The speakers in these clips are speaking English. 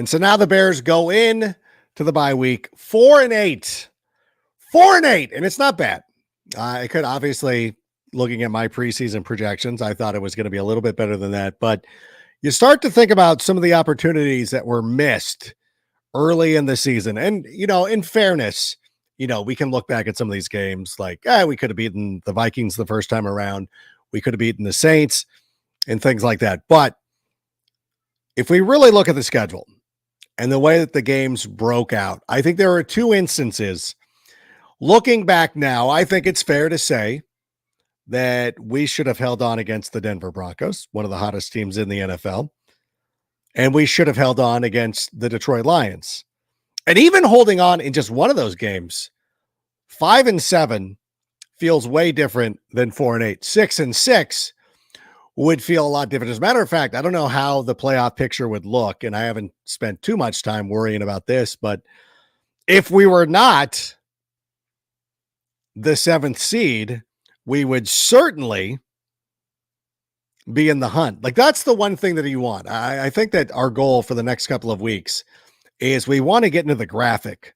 And so now the Bears go in to the bye week 4-8. 4-8, and it's not bad. I could obviously, looking at my preseason projections, I thought it was going to be a little bit better than that. But you start to think about some of the opportunities that were missed early in the season. And, in fairness, we can look back at some of these games like, we could have beaten the Vikings the first time around. We could have beaten the Saints and things like that. But if we really look at the schedule and the way that the games broke out, I think there are two instances. Looking back now, I think it's fair to say that we should have held on against the Denver Broncos, one of the hottest teams in the NFL, and we should have held on against the Detroit Lions. And even holding on in just one of those games, 5-7 feels way different than 4-8. 6-6 would feel a lot different. As a matter of fact, I don't know how the playoff picture would look, and I haven't spent too much time worrying about this, but if we were not the 7th seed, we would certainly be in the hunt. Like, that's the one thing that you want. I think that our goal for the next couple of weeks is we want to get into the graphic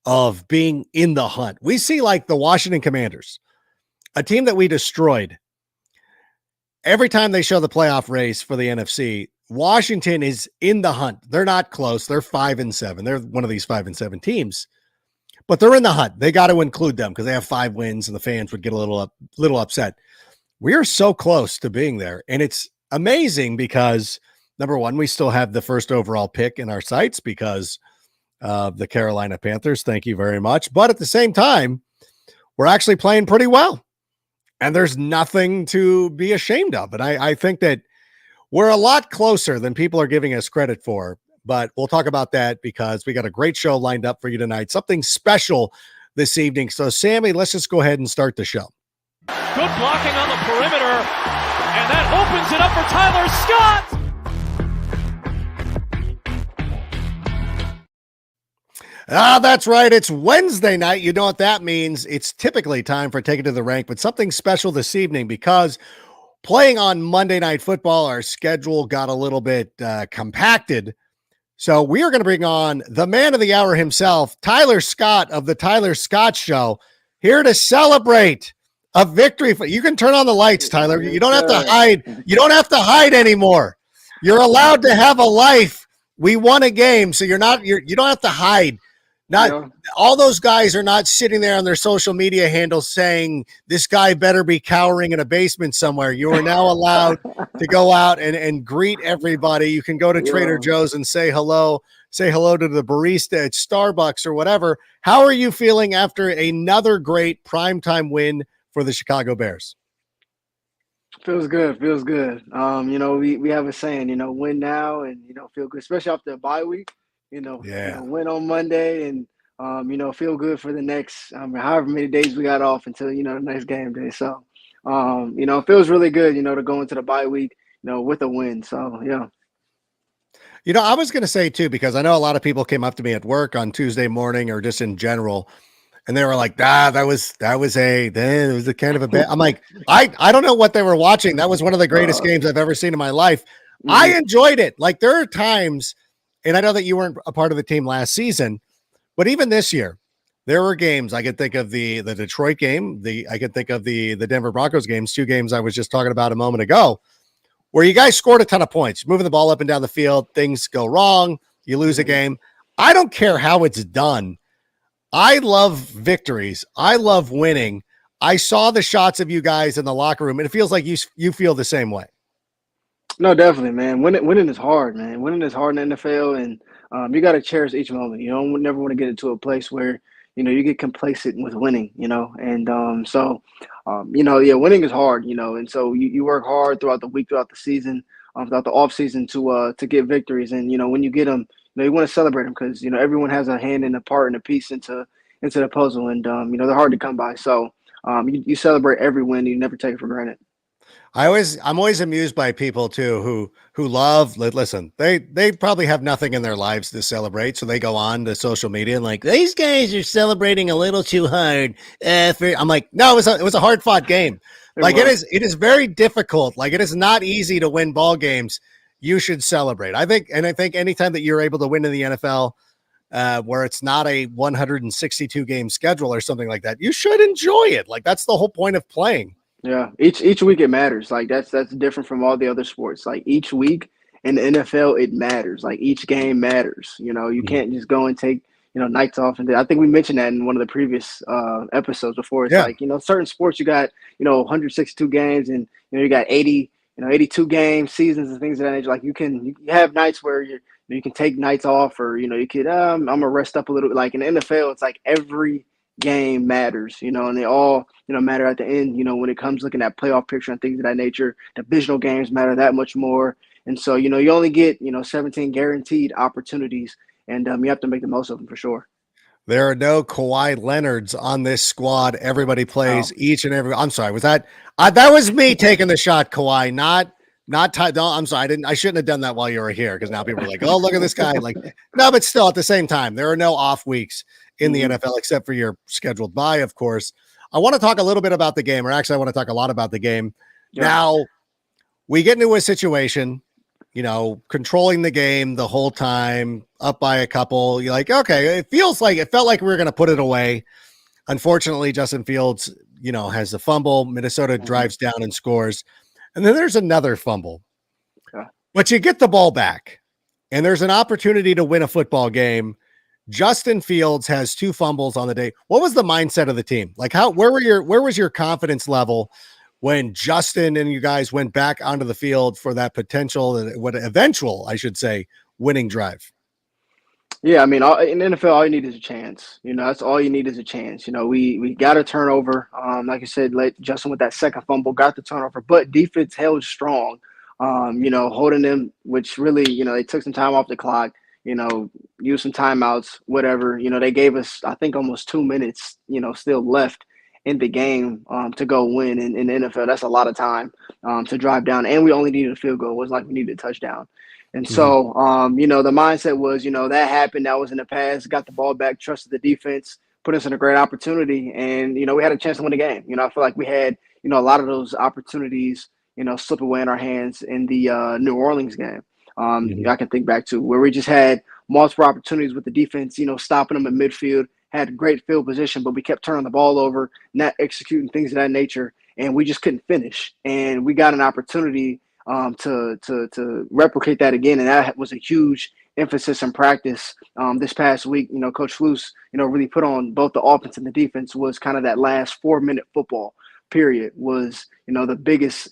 of being in the hunt. We see like the Washington Commanders, a team that we destroyed. Every time they show the playoff race for the NFC, Washington is in the hunt. They're not close. They're 5-7. They're one of these 5-7 teams, but they're in the hunt. They got to include them because they have 5 wins and the fans would get a little upset. We are so close to being there. And it's amazing because, number one, we still have the first overall pick in our sights because of the Carolina Panthers. Thank you very much. But at the same time, we're actually playing pretty well. And there's nothing to be ashamed of. And I think that we're a lot closer than people are giving us credit for. But we'll talk about that because we got a great show lined up for you tonight. Something special this evening. So, Sammy, let's just go ahead and start the show. Good blocking on the perimeter. And that opens it up for Tyler Scott. That's right. It's Wednesday night. You know what that means. It's typically time for Take It to the Rank, but something special this evening because playing on Monday Night Football, our schedule got a little bit compacted. So we are going to bring on the man of the hour himself, Tyler Scott of the Tyler Scott Show, here to celebrate a victory. You can turn on the lights, Tyler. You don't have to hide. You don't have to hide anymore. You're allowed to have a life. We won a game, so you don't have to hide. All those guys are not sitting there on their social media handles saying this guy better be cowering in a basement somewhere. You are now allowed to go out and greet everybody. You can go to Trader Joe's and say hello to the barista at Starbucks or whatever. How are you feeling after another great primetime win for the Chicago Bears? Feels good. We have a saying, win now and, feel good, especially after a bye week, win on Monday and, feel good for the next, however many days we got off until, the next game day. So, it feels really good, to go into the bye week, with a win. So, yeah. I was going to say too, because I know a lot of people came up to me at work on Tuesday morning or just in general, and they were like, that was a kind of a bad. I'm like, I don't know what they were watching. That was one of the greatest games I've ever seen in my life. Mm-hmm. I enjoyed it. Like, there are times, and I know that you weren't a part of the team last season, but even this year, there were games. I could think of the Detroit game. I could think of the Denver Broncos games, 2 games I was just talking about a moment ago, where you guys scored a ton of points, moving the ball up and down the field. Things go wrong. You lose a game. I don't care how it's done. I love victories. I love winning. I saw the shots of you guys in the locker room, and it feels like you feel the same way. No, definitely, man. Winning is hard, man. Winning is hard in the NFL, and you got to cherish each moment. You don't never want to get into a place where, you get complacent with winning, and winning is hard, and so you work hard throughout the week, throughout the season, throughout the off season to get victories, and when you get them, you want to celebrate them because everyone has a hand and a part and a piece into the puzzle, and they're hard to come by. So you celebrate every win, you never take it for granted. I'm always amused by people too who love. Listen, they probably have nothing in their lives to celebrate, so they go on to social media and like, these guys are celebrating a little too hard. I'm like, no, it was a hard fought game. Like, it is very difficult. Like, it is not easy to win ball games. you should celebrate. I think anytime that you're able to win in the NFL, where it's not a 162 game schedule or something like that, you should enjoy it. Like that's the whole point of playing. Yeah, each week it matters. Like that's different from all the other sports. Like each week in the NFL it matters. Like each game matters. You Mhm. can't just go and take nights off. And I think we mentioned that in one of the previous episodes before. It's Yeah. like certain sports you got 162 games, and you got 82 game seasons and things of that nature. Like you have nights where you can take nights off, or you could I'm gonna rest up a little bit. Like in the NFL, it's like every game matters, and they all, matter at the end, when it comes looking at playoff picture and things of that nature. Divisional games matter that much more. And so, you only get, 17 guaranteed opportunities, and you have to make the most of them for sure. There are no Kawhi Leonards on this squad. Everybody plays each and every. I'm sorry. Was that that was me taking the shot, Kawhi? Not Ty. No, I'm sorry. I shouldn't have done that while you were here, because now people are like, oh, look at this guy. Like, no, but still at the same time, there are no off weeks in the NFL except for your scheduled bye, of course. I want to talk a little bit about the game, or actually, I want to talk a lot about the game. Yeah. Now, we get into a situation, controlling the game the whole time, up by a couple. You're like, okay, it felt like we were going to put it away. Unfortunately, Justin Fields, has the fumble. Minnesota drives down and scores. And then there's another fumble. But you get the ball back, and there's an opportunity to win a football game. Justin Fields has 2 fumbles on the day. What was the mindset of the team? Like where was your confidence level when Justin and you guys went back onto the field for that potential and what eventual, I should say, winning drive? Yeah, I mean, in the NFL, all you need is a chance. That's all you need is a chance. We got a turnover. Like I said, Justin with that second fumble got the turnover, but defense held strong. Holding them, which really, they took some time off the clock. Use some timeouts, whatever. They gave us, I think, almost 2 minutes, still left in the game to go win in the NFL. That's a lot of time to drive down. And we only needed a field goal. It wasn't like we needed a touchdown. And so, the mindset was, that happened. That was in the past. Got the ball back, trusted the defense, put us in a great opportunity. And, we had a chance to win the game. I feel like we had, a lot of those opportunities, slip away in our hands in the New Orleans game. I can think back to where we just had multiple opportunities with the defense, stopping them in midfield, had great field position, but we kept turning the ball over, not executing things of that nature, and we just couldn't finish. And we got an opportunity to replicate that again, and that was a huge emphasis in practice this past week. Coach Flus, really put on both the offense and the defense. Was kind of that last 4-minute football period was the biggest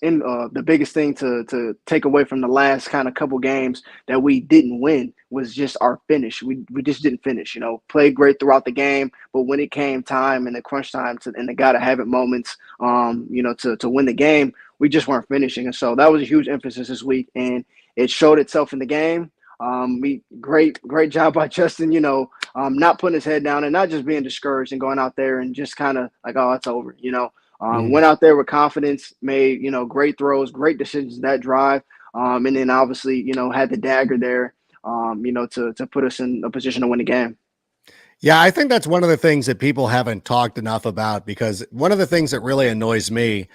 thing to take away from the last kind of couple games that we didn't win was just our finish. We just didn't finish. Played great throughout the game, but when it came time and the crunch time and the gotta have it moments, to win the game, we just weren't finishing. And so that was a huge emphasis this week, and it showed itself in the game. Great job by Justin, not putting his head down and not just being discouraged and going out there and just kind of like, oh, it's over, Went out there with confidence, made, great throws, great decisions that drive. And then obviously, had the dagger there, to put us in a position to win the game. Yeah, I think that's one of the things that people haven't talked enough about, because one of the things that really annoys me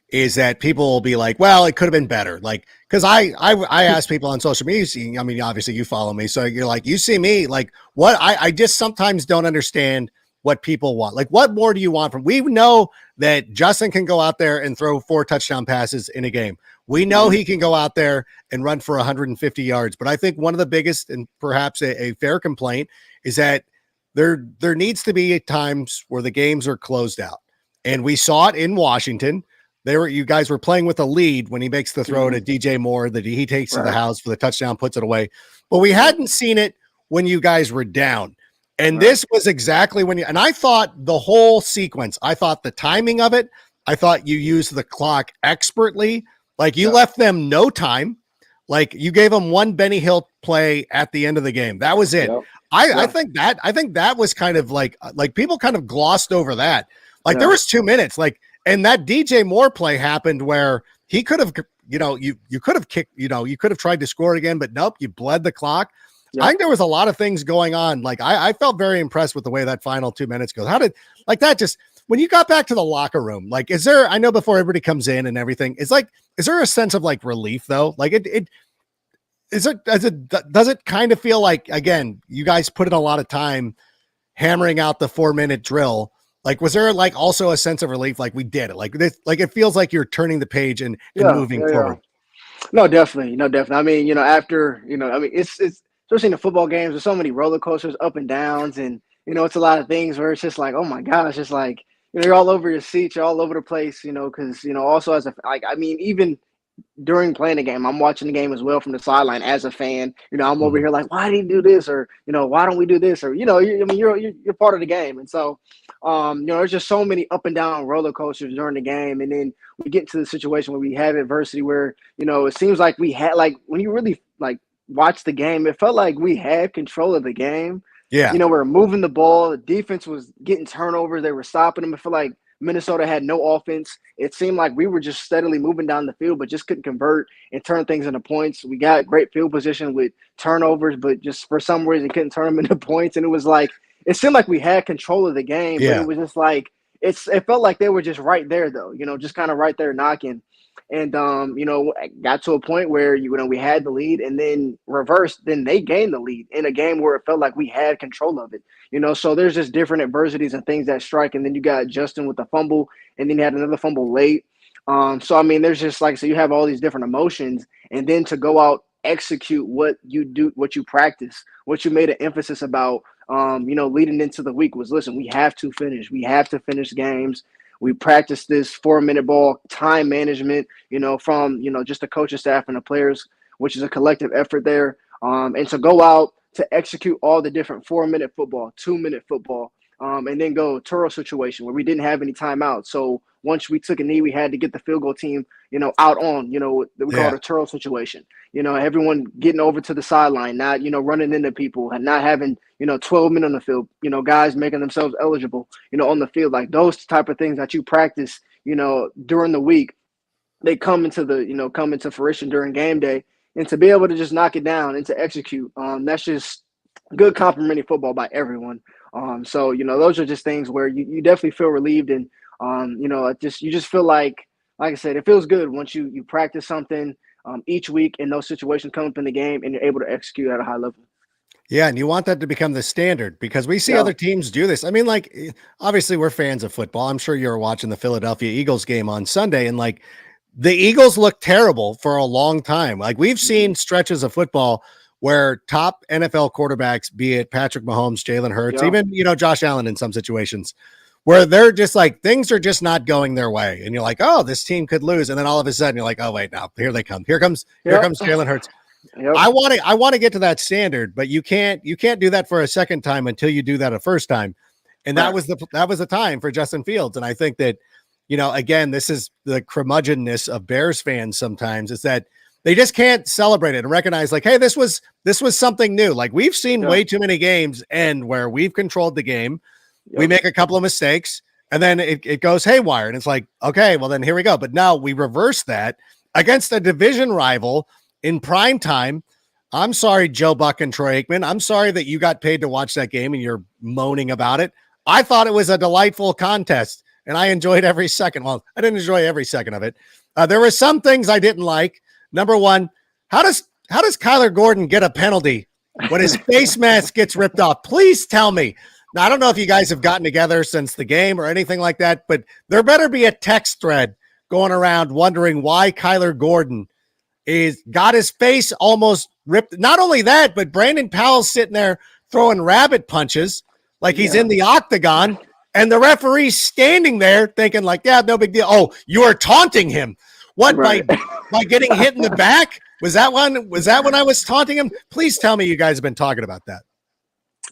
is that people will be like, well, it could have been better. Like, because I ask people on social media, I mean, obviously you follow me, so you're like, you see me, like, what I just sometimes don't understand what people want. Like, what more do you want from? We know that Justin can go out there and throw 4 touchdown passes in a game. We know he can go out there and run for 150 yards. But I think one of the biggest and perhaps a fair complaint is that there needs to be times where the games are closed out. And we saw it in Washington. You guys were playing with a lead when he makes the throw to DJ Moore that he takes to the house for the touchdown, puts it away. But we hadn't seen it when you guys were down. And this was exactly when and I thought the whole sequence, I thought the timing of it, I thought you used the clock expertly. Like you left them no time. Like you gave them one Benny Hill play at the end of the game. That was it. I think that was kind of like people kind of glossed over that. Like there was 2 minutes, and that DJ Moore play happened where he could have, you could have kicked, you could have tried to score again, but nope, you bled the clock. I think there was a lot of things going on. Like I felt very impressed with the way that final 2 minutes goes. How did that just when you got back to the locker room? Like, is there? I know before everybody comes in and everything, is there a sense of like relief though? Like does it kind of feel like, again, you guys put in a lot of time hammering out the 4-minute drill? Like, was there like also a sense of relief? Like, we did it. Like this, like it feels like you're turning the page and Yeah, moving yeah, yeah. forward. No, definitely. No, definitely. I mean, after, I mean, it's especially in the football games, there's so many roller coasters, up and downs, and it's a lot of things where it's just like, oh my gosh, it's like, you're all over your seat, you're all over the place, because also as a like, I mean, even during playing the game, I'm watching the game as well from the sideline as a fan. I'm over Mhm. here like, why did he do this, or why don't we do this, or I mean, you're part of the game, and so, there's just so many up and down roller coasters during the game, and then we get into the situation where we have adversity, where it seems like we had like when you really like watch the game, it felt like we had control of the game. Yeah. We were moving the ball, the defense was getting turnovers, they were stopping them. I feel like Minnesota had no offense. It seemed like we were just steadily moving down the field, but just couldn't convert and turn things into points. We got great field position with turnovers, but just for some reason couldn't turn them into points. And it was like it seemed like we had control of the game, but Yeah. it was just like it felt like they were just right there though, just kind of right there knocking. And got to a point where we had the lead and then reversed, then they gained the lead in a game where it felt like we had control of it. So there's just different adversities and things that strike. And then you got Justin with the fumble, and then you had another fumble late. So I mean, there's just like, so you have all these different emotions, and then to go out, execute what you do, what you practice, what you made an emphasis about, leading into the week was, listen, we have to finish. We have to finish games. We practice this 4-minute ball, time management, from, just the coaching staff and the players, which is a collective effort there. And to go out to execute all the different 4-minute football, 2-minute football, and then go Turo situation where we didn't have any timeouts. So once we took a knee, we had to get the field goal team, out on, we call it a Turo situation. Everyone getting over to the sideline, not, running into people and not having, 12 men on the field, guys making themselves eligible, on the field. Like those type of things that you practice, during the week, they come into fruition during game day. And to be able to just knock it down and to execute, that's just good complimentary football by everyone. So those are just things where you definitely feel relieved, and you just feel like I said, it feels good once you practice something each week, and those situations come up in the game and you're able to execute at a high level. Yeah, and you want that to become the standard because we see Yeah. other teams do this. I mean, like, obviously we're fans of football. I'm sure you were watching the Philadelphia Eagles game on Sunday, and like the Eagles looked terrible for a long time. Like we've seen stretches of football where top NFL quarterbacks, be it Patrick Mahomes, Jalen Hurts, Yeah. even, Josh Allen in some situations, where they're just like, things are just not going their way. And you're like, oh, this team could lose. And then all of a sudden you're like, oh, wait, now here they come. Here comes Jalen Hurts. Yep. I want to get to that standard, but you can't do that for a second time until you do that a first time. And that was the time for Justin Fields. And I think that, again, this is the curmudgeonness of Bears fans sometimes, is that they just can't celebrate it and recognize like, hey, this was something new. Like we've seen way too many games end where we've controlled the game. Yep. We make a couple of mistakes and then it goes haywire. And it's like, okay, well then here we go. But now we reverse that against a division rival in prime time. I'm sorry, Joe Buck and Troy Aikman. I'm sorry that you got paid to watch that game and you're moaning about it. I thought it was a delightful contest and I enjoyed every second. Well, I didn't enjoy every second of it. There were some things I didn't like. Number one, how does Kyler Gordon get a penalty when his face mask gets ripped off? Please tell me. Now, I don't know if you guys have gotten together since the game or anything like that, but there better be a text thread going around wondering why Kyler Gordon got his face almost ripped. Not only that, but Brandon Powell's sitting there throwing rabbit punches like he's in the octagon, and the referee's standing there thinking like, yeah, no big deal. Oh, you are taunting him. What, right. by getting hit in the back? Was that when I was taunting him? Please tell me you guys have been talking about that.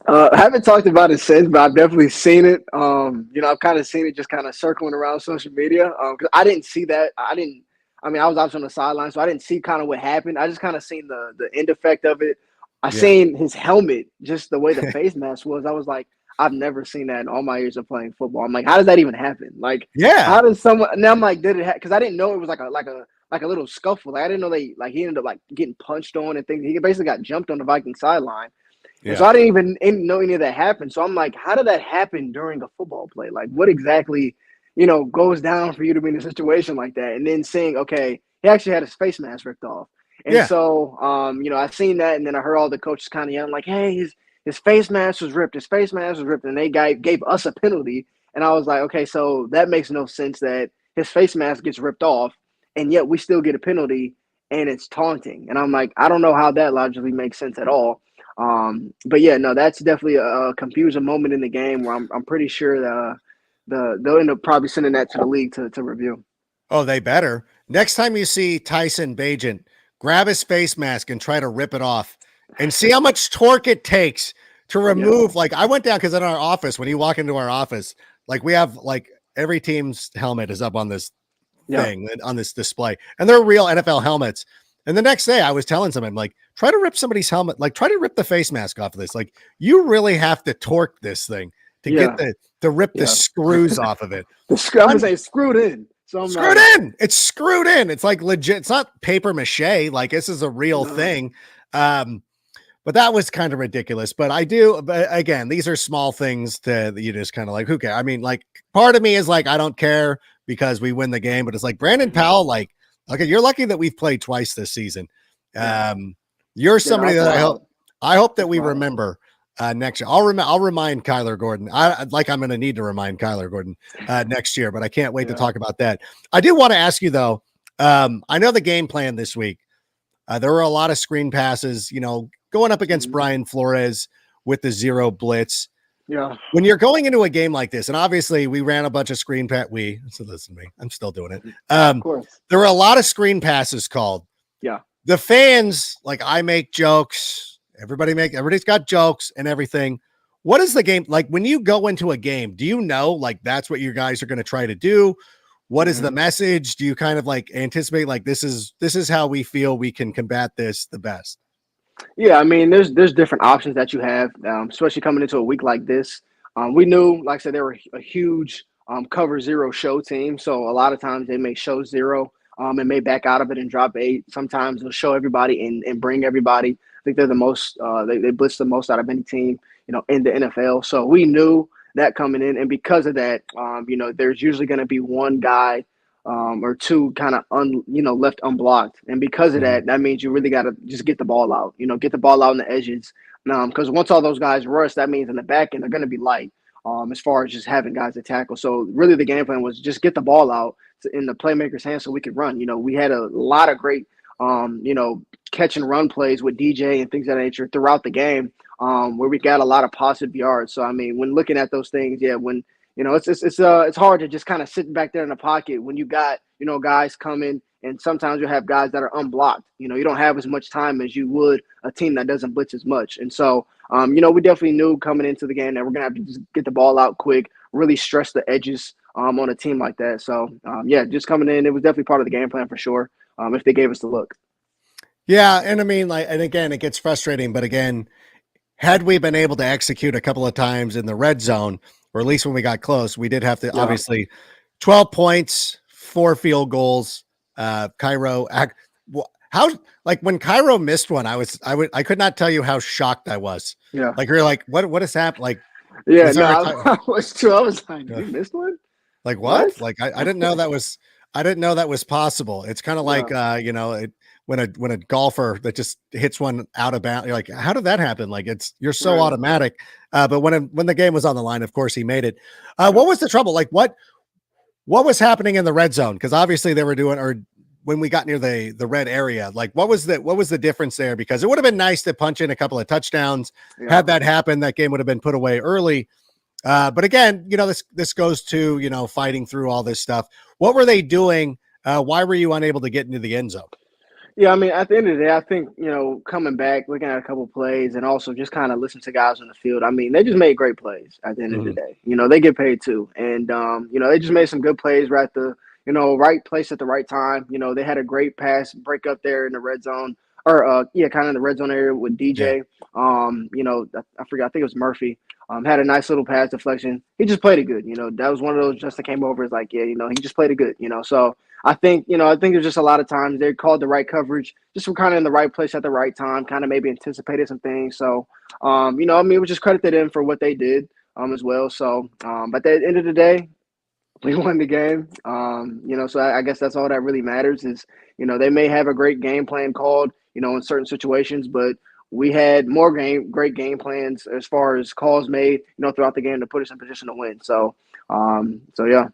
I haven't talked about it since, but I've definitely seen it. I've kind of seen it just kind of circling around social media. Because I didn't see that. I was obviously on the sideline, so I didn't see kind of what happened. I just kind of seen the end effect of it. I seen his helmet, just the way the face mask was. I was like, I've never seen that in all my years of playing football. I'm like, how does that even happen? Like, how does someone? Now I'm like, did it? Because I didn't know it was like a little scuffle. Like I didn't know he ended up like getting punched on and things. He basically got jumped on the Viking sideline. Yeah. And so I didn't even know any of that happened. So I'm like, how did that happen during a football play? Like, what exactly, goes down for you to be in a situation like that? And then seeing, okay, he actually had his face mask ripped off. And Yeah. so, I seen that, and then I heard all the coaches kind of yelling like, "Hey, his face mask was ripped. His face mask was ripped," and they gave us a penalty. And I was like, okay, so that makes no sense that his face mask gets ripped off, and yet we still get a penalty, and it's taunting. And I'm like, I don't know how that logically makes sense at all. But yeah, no, that's definitely a confusing moment in the game where I'm pretty sure they'll end up probably sending that to the league to review. Oh, they better. Next time you see Tyson Bagent, grab his face mask and try to rip it off and see how much torque it takes to remove. Yeah, Like, I went down because in our office, when you walk into our office, like we have like every team's helmet is up on this yeah, thing, on this display, and they're real NFL helmets. And the next day I was telling someone, like, try to rip somebody's helmet, like try to rip the face mask off of this. Like, you really have to torque this thing to get yeah, to rip the yeah. screws off of it. I'm gonna say screwed in. So I'm Screwed like, in. It's screwed in. It's like legit. It's not paper mache. Like, this is a real no, thing. But that was kind of ridiculous. But I do, but again, these are small things that you just kind of like, who cares? I mean, like, part of me is like, I don't care because we win the game, but it's like Brandon Powell, like, okay, you're lucky that we've played twice this season. yeah, You're yeah, somebody that's that wild. I hope that That's we wild. remember next year. I'll remind Kyler Gordon. I'm going to need to remind Kyler Gordon next year, but I can't wait to Yeah. talk about that. I do want to ask you though. I know the game plan this week. There were a lot of screen passes, going up against Mhm. Brian Flores with the zero blitz. Yeah. When you're going into a game like this, and obviously we ran a bunch of so listen to me, I'm still doing it. Of course. There were a lot of screen passes called. Yeah. The fans, like, I make jokes. Everybody's got jokes and everything. What is the game like when you go into a game? Do you know, like, that's what you guys are going to try to do? What is the Mhm. message? Do you kind of like anticipate, like, this is how we feel we can combat this the best? Yeah, I mean, there's different options that you have, especially coming into a week like this. We knew, like I said, they were a huge cover zero show team, so a lot of times they may show zero and may back out of it and drop eight. Sometimes they'll show everybody and bring everybody. I think they're the most they blitz the most out of any team, in the NFL. So we knew that coming in, and because of that, there's usually going to be one guy or two kind of left unblocked. And because of Mhm. that means you really got to just get the ball out. Get the ball out on the edges. Because once all those guys rush, that means in the back end they're going to be light. As far as just having guys to tackle. So really, the game plan was just get the ball out in the playmaker's hands so we could run. We had a lot of great, catch and run plays with DJ and things of that nature throughout the game, where we got a lot of positive yards. So I mean, when looking at those things, yeah, when it's hard to just kind of sit back there in the pocket when you got guys coming, and sometimes you have guys that are unblocked. You don't have as much time as you would a team that doesn't blitz as much. And so, we definitely knew coming into the game that we're gonna have to just get the ball out quick, really stress the edges on a team like that. So yeah, just coming in, it was definitely part of the game plan for sure. If they gave us the look. Yeah, and I mean, like, and again, it gets frustrating, but again, had we been able to execute a couple of times in the red zone, or at least when we got close, we did have to Yeah, obviously 12 points, 4 field goals. Cairo, how, like, when Cairo missed one, I could not tell you how shocked I was. yeah, Like, you're like, what has happened? Like, yeah. was No, there I was too. I was like, uh, you missed one. like What? what? Like, I didn't know that was, I didn't know that was possible. It's kind of like, Yeah, when a golfer that just hits one out of bounds, you're like, how did that happen? Like, you're so right. automatic. But when the game was on the line, of course he made it. Yeah. What was the trouble? Like, what was happening in the red zone? Because obviously they were doing, or when we got near the red area, like, what was the difference there? Because it would have been nice to punch in a couple of touchdowns. Yeah. Had that happen, that game would have been put away early. But again, this goes to, fighting through all this stuff. What were they doing? Why were you unable to get into the end zone? Yeah, I mean, at the end of the day, I think, coming back, looking at a couple plays and also just kind of listening to guys on the field, I mean, they just made great plays at the end of the Mhm. day. They get paid too. And, they just made some good plays right at the, right place at the right time. They had a great pass break up there in the red zone or, yeah, kind of in the red zone area with Yeah. DJ. I forgot, I think it was Murphy. Had a nice little pass deflection. He just played it good. That was one of those Justin came over is like, yeah, he just played it good. So I think there's just a lot of times they called the right coverage, just were kind of in the right place at the right time, kind of maybe anticipated some things. So, I mean, we just credit them for what they did as well. So, but at the end of the day, We won the game. So I guess that's all that really matters is, they may have a great game plan called, in certain situations, but we had more great game plans as far as calls made, throughout the game to put us in position to win. So yeah.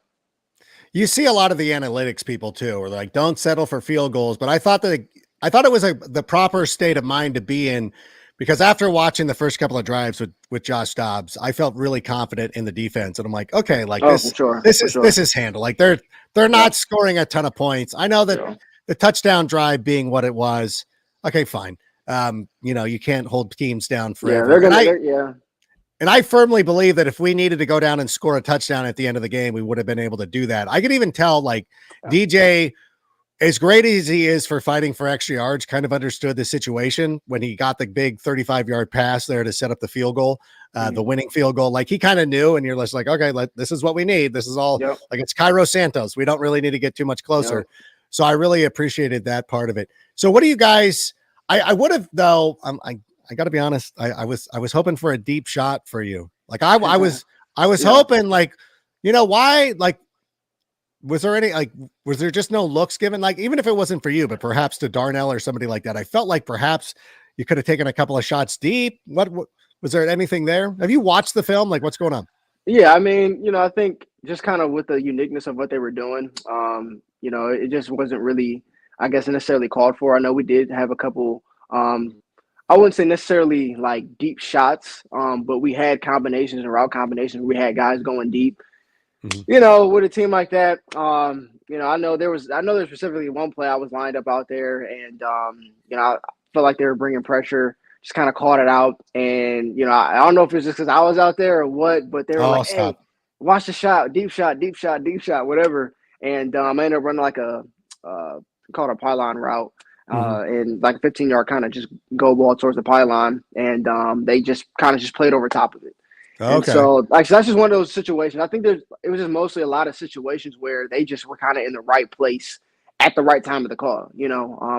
You see a lot of the analytics people too, or like, don't settle for field goals. But I thought it was the proper state of mind to be in, because after watching the first couple of drives with Josh Dobbs, I felt really confident in the defense, and I'm like, okay, like Oh, for sure. For sure. this is handled. Like they're Yeah. not scoring a ton of points. I know that Yeah. the touchdown drive being what it was, okay, fine. You can't hold teams down Yeah. forever, Yeah. and I firmly believe that if we needed to go down and score a touchdown at the end of the game, we would have been able to do that. I could even tell, like, Yeah. DJ, as great as he is for fighting for extra yards, kind of understood the situation when he got the big 35-yard pass there to set up the field goal, the winning field goal. Like, he kind of knew, and you're just like, okay, this is what we need. This is all, Yep. like, it's Cairo Santos. We don't really need to get too much closer. Yep. So I really appreciated that part of it. So what do you guys, I would have, though, I got to be honest. I was hoping for a deep shot for you. Like I was Yeah. hoping, like, why, like, was there just no looks given? Like, even if it wasn't for you, but perhaps to Darnell or somebody like that, I felt like perhaps you could have taken a couple of shots deep. What was there anything there? Have you watched the film? Like, what's going on? Yeah, I mean, I think just kind of with the uniqueness of what they were doing, it just wasn't really, I guess, necessarily called for. I know we did have a couple, I wouldn't say necessarily like deep shots, but we had combinations and route combinations. We had guys going deep. With a team like that, I know there's specifically one play I was lined up out there, and I felt like they were bringing pressure. Just kind of caught it out, and I don't know if it was just because I was out there or what, but they were Oh, like, "Hey, stop. watch the shot, deep shot, deep shot, deep shot, whatever." And I ended up running like a called a pylon route, and like a 15-yard kind of just go ball towards the pylon, and they just kind of just played over top of it. And Okay. so, like, so that's just one of those situations. I think it was just mostly a lot of situations where they just were kind of in the right place at the right time of the call.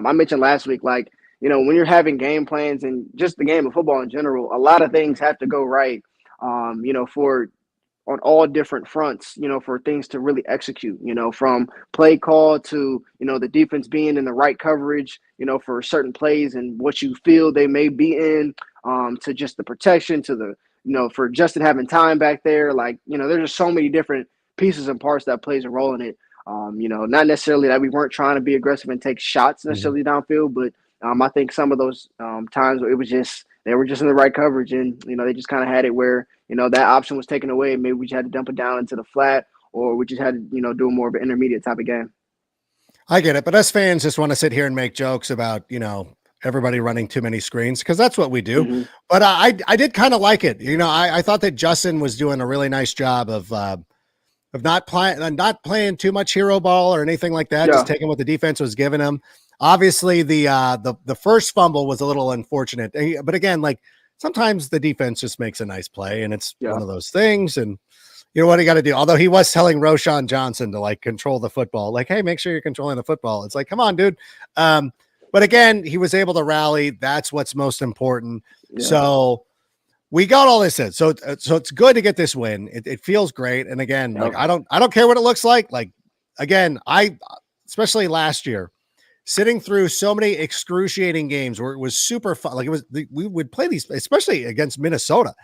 I mentioned last week, like, when you're having game plans and just the game of football in general, a lot of things have to go right, for on all different fronts, for things to really execute, from play call to, the defense being in the right coverage, for certain plays and what you feel they may be in, to just the protection, to the, for Justin having time back there. Like, there's just so many different pieces and parts that plays a role in it. Not necessarily that we weren't trying to be aggressive and take shots necessarily downfield, but I think some of those times it was just they were just in the right coverage, and they just kind of had it where that option was taken away. Maybe we just had to dump it down into the flat, or we just had to do more of an intermediate type of game. I get it, but us fans just want to sit here and make jokes about everybody running too many screens, because that's what we do. But I did kind of like it. I thought that Justin was doing a really nice job of not playing too much hero ball or anything like that. Yeah. Just taking what the defense was giving him. Obviously, the first fumble was a little unfortunate, but again, like, sometimes the defense just makes a nice play, and it's one of those things. And you know what you got to do. Although he was telling Roshan Johnson to, like, control the football, like, hey, make sure you're controlling the football. It's like, come on, dude. But again, he was able to rally. That's what's most important. Yeah. So we got all this in. So it's good to get this win. It feels great. And again, like, I don't care what it looks like. Like, again, especially last year, sitting through so many excruciating games where it was super fun. Like, we would play these, especially against Minnesota,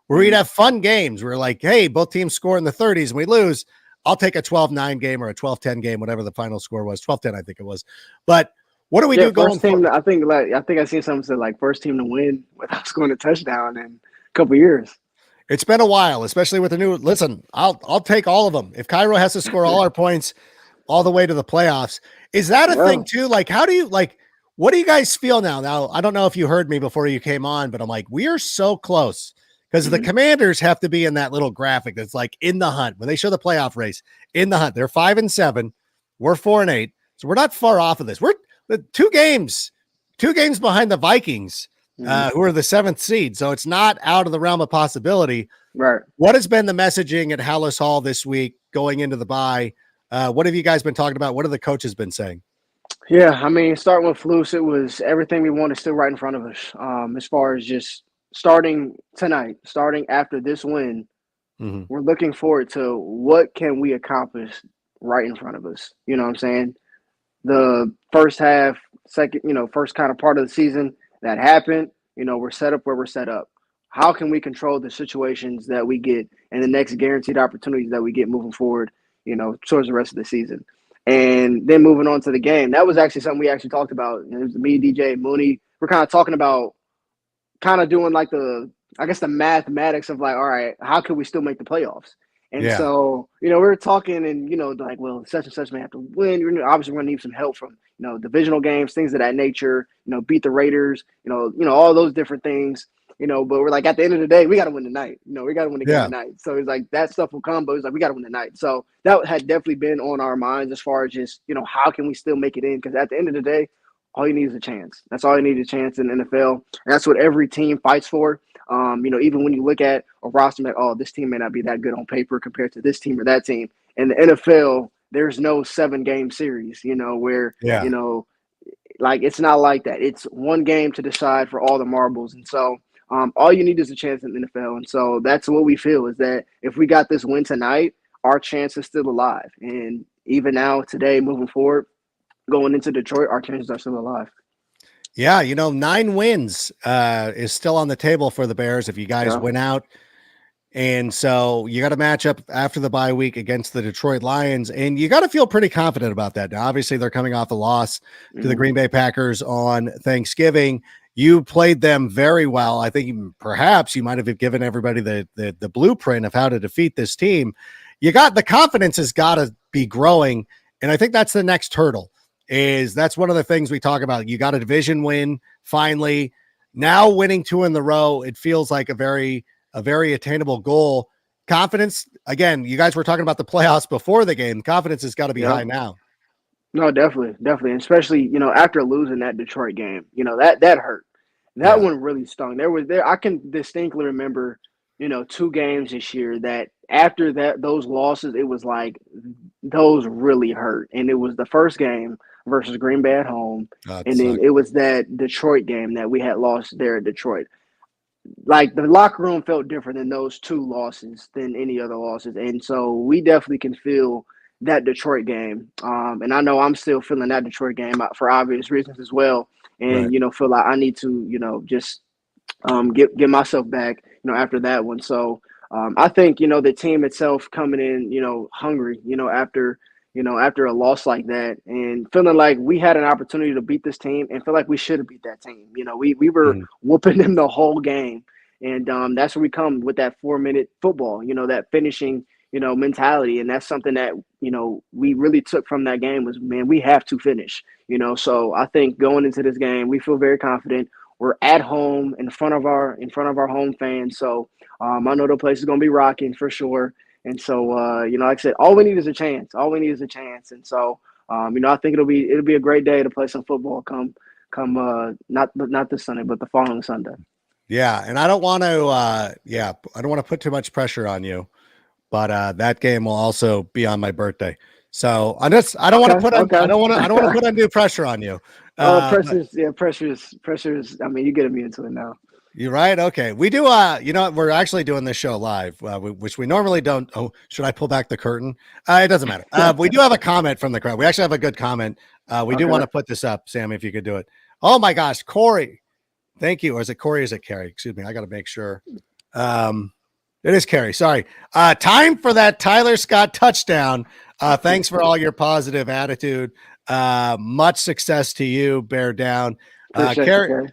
where we'd have fun games. We're like, hey, both teams score in the 30s and we lose. I'll take a 12-9 game or a 12-10 game, whatever the final score was, 12-10, I think it was. But what do we do going forward? I think I seen someone said, like, first team to win without scoring a touchdown in a couple years. It's been a while, especially with the new. Listen, I'll take all of them. If Cairo has to score all our points all the way to the playoffs, is that a thing too? Like, how do you, like, what do you guys feel now? Now, I don't know if you heard me before you came on, but I'm like, we are so close, because the Commanders have to be in that little graphic that's like in the hunt when they show the playoff race, in the hunt. They're 5-7, we're 4-8, so we're not far off of this. We're the two games behind the Vikings, who are the 7th seed. So it's not out of the realm of possibility. Right. What has been the messaging at Hallis Hall this week going into the bye? What have you guys been talking about? What have the coaches been saying? Yeah, I mean, starting with Flus, it was everything we wanted still right in front of us. As far as just starting tonight, starting after this win, Mhm. We're looking forward to what can we accomplish right in front of us. You know what I'm saying? The first half, second, first kind of part of the season that happened, we're set up where we're set up. How can we control the situations that we get and the next guaranteed opportunities that we get moving forward, towards the rest of the season? And then moving on to the game, that was actually something we actually talked about. It was me, DJ, Mooney. We're kind of talking about kind of doing like I guess the mathematics of like, all right, how can we still make the playoffs? And Yeah. so, we were talking and, like, well, such and such may have to win. Obviously, we're going to need some help from, divisional games, things of that nature, beat the Raiders, all those different things, but we're like, at the end of the day, we got to win tonight. We got to win the game Yeah. tonight. So it's like that stuff will come, but it's like, we got to win tonight. So that had definitely been on our minds as far as just, how can we still make it in? Because at the end of the day, all you need is a chance. That's all you need, a chance in the NFL. And that's what every team fights for. Even when you look at a roster, like, oh, this team may not be that good on paper compared to this team or that team. In the NFL, there's no 7-game series, where, Yeah. like, it's not like that. It's one game to decide for all the marbles. And so all you need is a chance in the NFL. And so that's what we feel, is that if we got this win tonight, our chance is still alive. And even now, today, moving forward, going into Detroit, our chances are still alive. Yeah, 9 wins is still on the table for the Bears if you guys win out. And so you got to match up after the bye week against the Detroit Lions, and you got to feel pretty confident about that. Now, obviously, they're coming off a loss to the Green Bay Packers on Thanksgiving. You played them very well. I think perhaps you might have given everybody the blueprint of how to defeat this team. The confidence has got to be growing, and I think that's the next hurdle. That's one of the things we talk about. You got a division win finally. Now winning 2 in the row, it feels like a very attainable goal. Confidence, again, you guys were talking about the playoffs before the game. Confidence has got to be high now. No, definitely. And especially, after losing that Detroit game, that hurt. That one really stung. I can distinctly remember, 2 games this year that after those losses, it was like those really hurt. And it was the first game versus Green Bay at home. And then it was that Detroit game that we had lost there at Detroit. Like, the locker room felt different in those 2 losses than any other losses. And so we definitely can feel that Detroit game. And I know I'm still feeling that Detroit game for obvious reasons as well. And, Right. feel like I need to, just get myself back, after that one. So I think, the team itself coming in, hungry, after a loss like that, and feeling like we had an opportunity to beat this team and feel like we should have beat that team. We were whooping them the whole game. And that's where we come with that 4-minute football, that finishing, mentality. And that's something that, we really took from that game was, man, we have to finish, So I think going into this game, we feel very confident. We're at home in front of our home fans. So I know the place is going to be rocking for sure. And so, like I said, all we need is a chance. All we need is a chance. And so, I think it'll be a great day to play some football come not this Sunday, but the following Sunday. Yeah. And I don't want to, I don't want to put too much pressure on you, but that game will also be on my birthday. So I don't want to put I don't want to put undue pressure on you. Pressure's. I mean, you get me into it now. You're right. Okay. We do, we're actually doing this show live, which we normally don't. Oh, should I pull back the curtain? It doesn't matter. We do have a comment from the crowd. We actually have a good comment. We do want to put this up, Sammy, if you could do it. Oh my gosh, Corey. Thank you. Or is it Corey? Or is it Carrie? Excuse me. I got to make sure. It is Carrie. Sorry. Time for that Tyler Scott touchdown. Thanks for all your positive attitude. Much success to you. Bear down. Carrie.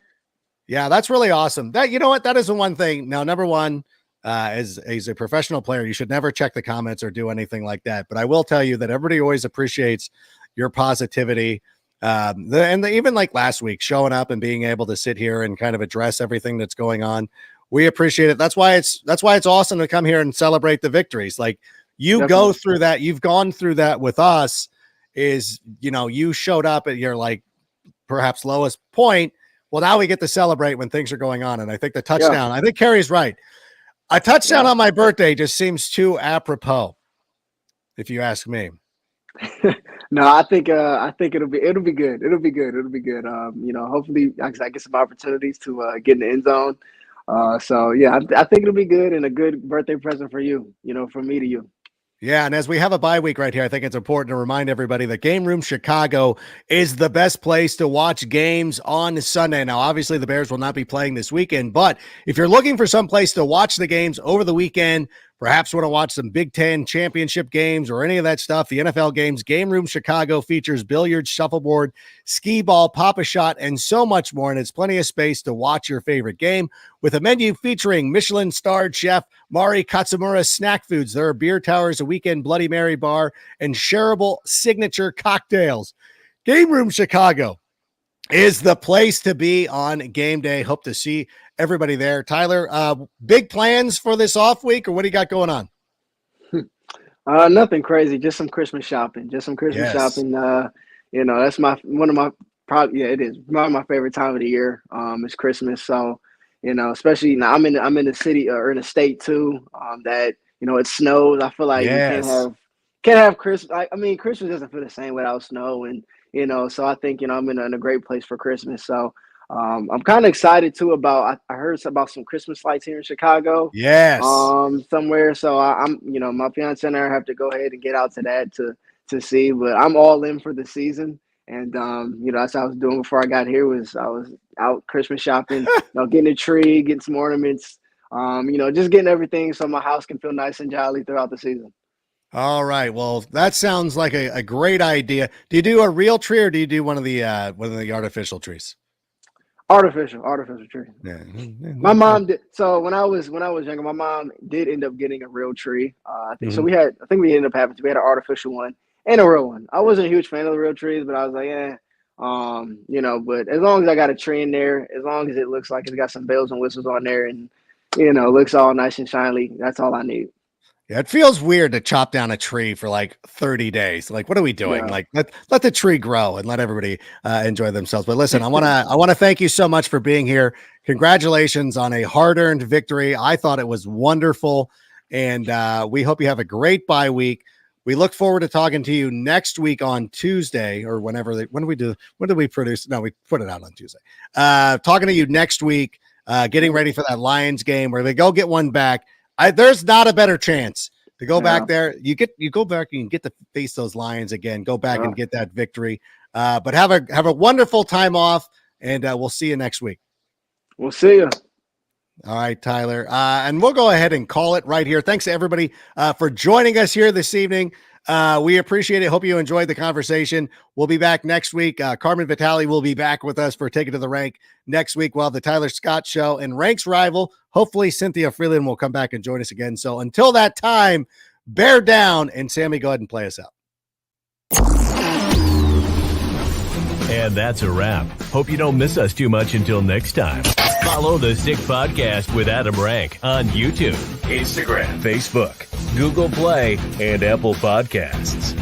Yeah, that's really awesome. That, you know what? That is the one thing. Now, number one, as a professional player, you should never check the comments or do anything like that. But I will tell you that everybody always appreciates your positivity. Even like last week, showing up and being able to sit here and kind of address everything that's going on. We appreciate it. That's why it's awesome to come here and celebrate the victories. Like, you go through that. You've gone through that with us. You showed up at your, like, perhaps lowest point. Well, now we get to celebrate when things are going on. And I think the touchdown, I think Carrie's right. A touchdown on my birthday just seems too apropos, if you ask me. No, I think it'll be good. It'll be good. Hopefully I get some opportunities to get in the end zone. So yeah, I think it'll be good and a good birthday present for you. From me to you. Yeah, and as we have a bye week right here, I think it's important to remind everybody that Game Room Chicago is the best place to watch games on Sunday. Now, obviously, the Bears will not be playing this weekend, but if you're looking for some place to watch the games over the weekend, perhaps want to watch some Big Ten championship games or any of that stuff, the NFL games, Game Room Chicago features billiards, shuffleboard, skee ball, pop-a-shot, and so much more, and it's plenty of space to watch your favorite game with a menu featuring Michelin-starred chef Mari Katsumura's snack foods. There are beer towers, a weekend Bloody Mary bar, and shareable signature cocktails. Game Room Chicago is the place to be on game day. Hope to see everybody there. Tyler, big plans for this off week, or what do you got going on? Nothing crazy. Just some Christmas shopping. Shopping. That's it is one of my favorite time of the year. It's Christmas. So, especially now I'm in the city or in the state too. That it snows. I feel like you can't have Christmas. I mean, Christmas doesn't feel the same without snow, and so I think I'm in a great place for Christmas. So I'm kind of excited too about. I heard about some Christmas lights here in Chicago. Yes. Somewhere. So I'm my fiance and I have to go ahead and get out to that to see. But I'm all in for the season, and that's what I was doing before I got here. I was out Christmas shopping, getting a tree, getting some ornaments, just getting everything so my house can feel nice and jolly throughout the season. All right. Well, that sounds like a great idea. Do you do a real tree or do you do one of the artificial trees? Artificial tree. Yeah. My mom did. So when I was younger, my mom did end up getting a real tree. I think so. We ended up having we had an artificial one and a real one. I wasn't a huge fan of the real trees, but I was like, yeah. But as long as I got a tree in there, as long as it looks like it's got some bells and whistles on there, and looks all nice and shiny, that's all I need. Yeah, it feels weird to chop down a tree for like 30 days. Like, what are we doing? Yeah. Like, let the tree grow and let everybody enjoy themselves. But listen, I want to thank you so much for being here. Congratulations on a hard-earned victory. I thought it was wonderful, and we hope you have a great bye week. We look forward to talking to you next week on Tuesday or when do we produce? No, we put it out on Tuesday. Talking to you next week, getting ready for that Lions game where they go get one back. There's not a better chance to go back there. You go back and you get to face those Lions again. Go back and get that victory. But have a wonderful time off, and we'll see you next week. We'll see you. All right, Tyler. And we'll go ahead and call it right here. Thanks to everybody for joining us here this evening. We appreciate it. Hope you enjoyed the conversation. We'll be back next week. Carmen Vitale will be back with us for Take It to the Rank next week. We'll have the Tyler Scott Show and Rank's rival. Hopefully Cynthia Freeland will come back and join us again. So until that time, bear down. And Sammy, go ahead and play us out. And that's a wrap. Hope you don't miss us too much until next time. Follow the Sick Podcast with Adam Rank on YouTube, Instagram, Facebook, Google Play, and Apple Podcasts.